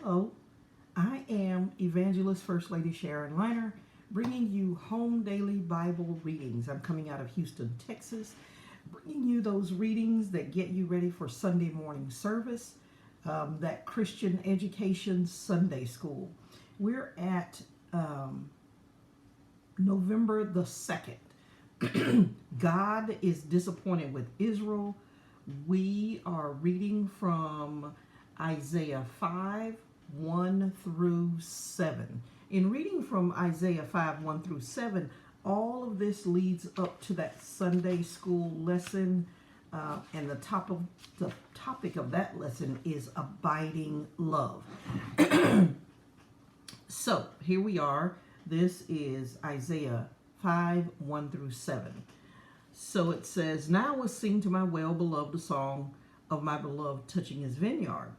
Hello, I am Evangelist First Lady Sharon Liner, bringing you home daily Bible readings. I'm coming out of Houston, Texas, bringing you those readings that get you ready for Sunday morning service, that Christian Education Sunday School. We're at November the 2nd. God is disappointed with Israel. We are reading from Isaiah 5, 1 through 7. In reading from Isaiah 5, 1 through 7, all of this leads up to that Sunday school lesson, and the topic of that lesson is abiding love. So here we are. This is Isaiah 5, 1 through 7. So it says, "Now I will sing to my well-beloved a song of my beloved touching his vineyard.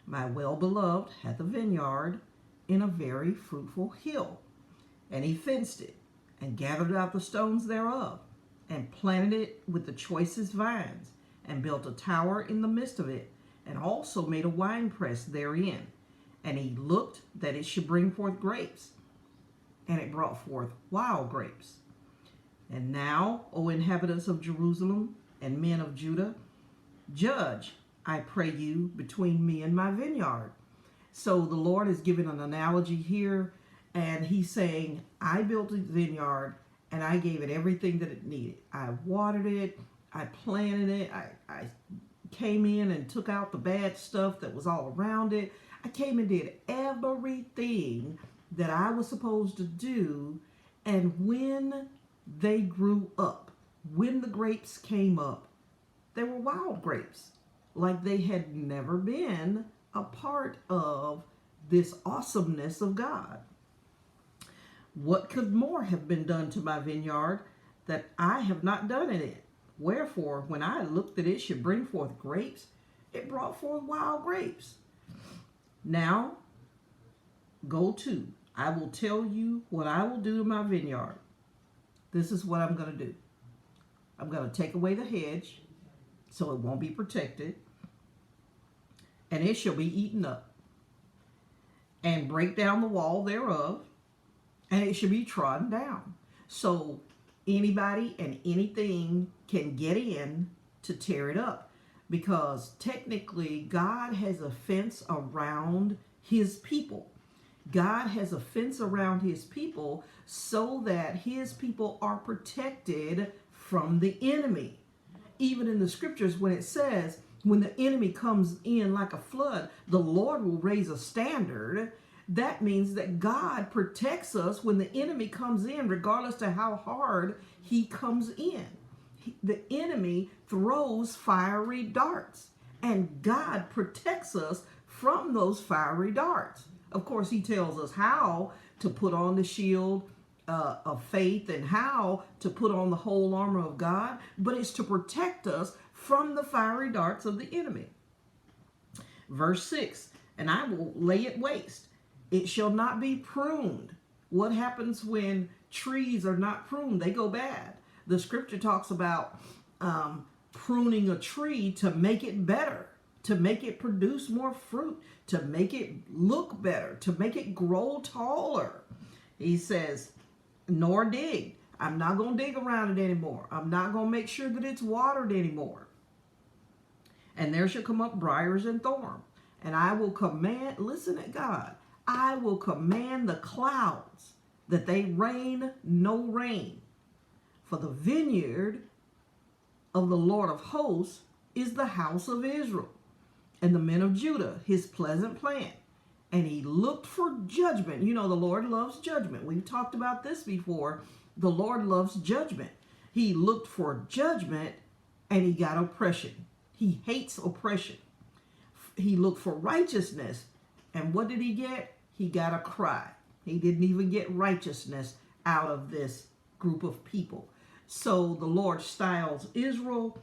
My well-beloved hath a vineyard in a very fruitful hill, and he fenced it, and gathered out the stones thereof, and planted it with the choicest vines, and built a tower in the midst of it, and also made a winepress therein. And he looked that it should bring forth grapes, and it brought forth wild grapes. And now, O inhabitants of Jerusalem and men of Judah, judge, I pray you, between me and my vineyard." So the Lord is giving an analogy here, and he's saying, I built a vineyard, and I gave it everything that it needed. I watered it, I planted it, I came in and took out the bad stuff that was all around it. I came and did everything that I was supposed to do, and when they grew up, when the grapes came up, they were wild grapes, like they had never been a part of this awesomeness of God. "What could more have been done to my vineyard that I have not done in it? Wherefore, when I looked that it should bring forth grapes, it brought forth wild grapes. Now, go to, I will tell you what I will do to my vineyard. This is what I'm going to do. I'm going to take away the hedge, so it won't be protected, and it shall be eaten up, and break down the wall thereof, and it shall be trodden down." So anybody and anything can get in to tear it up, because technically God has a fence around his people. God has a fence around his people so that his people are protected from the enemy. Even in the scriptures, when it says, when the enemy comes in like a flood, the Lord will raise a standard. That means that God protects us when the enemy comes in, regardless to how hard he comes in. The enemy throws fiery darts, and God protects us from those fiery darts. Of course, he tells us how to put on the shield of faith and how to put on the whole armor of God, but it's to protect us from the fiery darts of the enemy. Verse 6, "And I will lay it waste. It shall not be pruned." What happens when trees are not pruned? They go bad. The scripture talks about pruning a tree to make it better, to make it produce more fruit, to make it look better, to make it grow taller. He says, "Nor dig." I'm not going to dig around it anymore. I'm not going to make sure that it's watered anymore. "And there shall come up briars and thorns. And I will command," listen at God, "I will command the clouds that they rain no rain. For the vineyard of the Lord of hosts is the house of Israel, and the men of Judah his pleasant plant. And he looked for judgment." You know, the Lord loves judgment. We've talked about this before. The Lord loves judgment. He looked for judgment, and he got oppression. He hates oppression. He looked for righteousness, and what did he get? He got a cry. He didn't even get righteousness out of this group of people. So the Lord styles Israel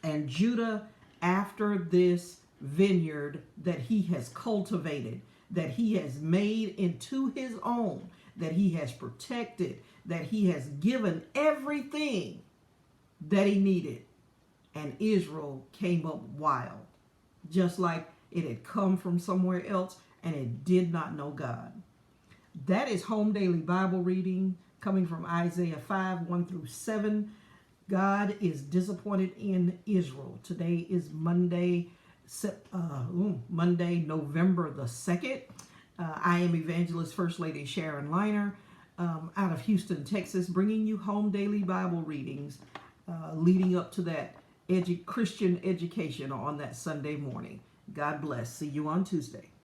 and Judah after this vineyard that he has cultivated, that he has made into his own, that he has protected, that he has given everything that he needed. And Israel came up wild, just like It had come from somewhere else, and it did not know God. That is Home Daily Bible reading coming from Isaiah 5, 1 through 7. God is disappointed in Israel. Today is Monday, November the 2nd. I am Evangelist First Lady Sharon Liner out of Houston, Texas, bringing you Home Daily Bible readings leading up to that Christian education on that Sunday morning. God bless. See you on Tuesday.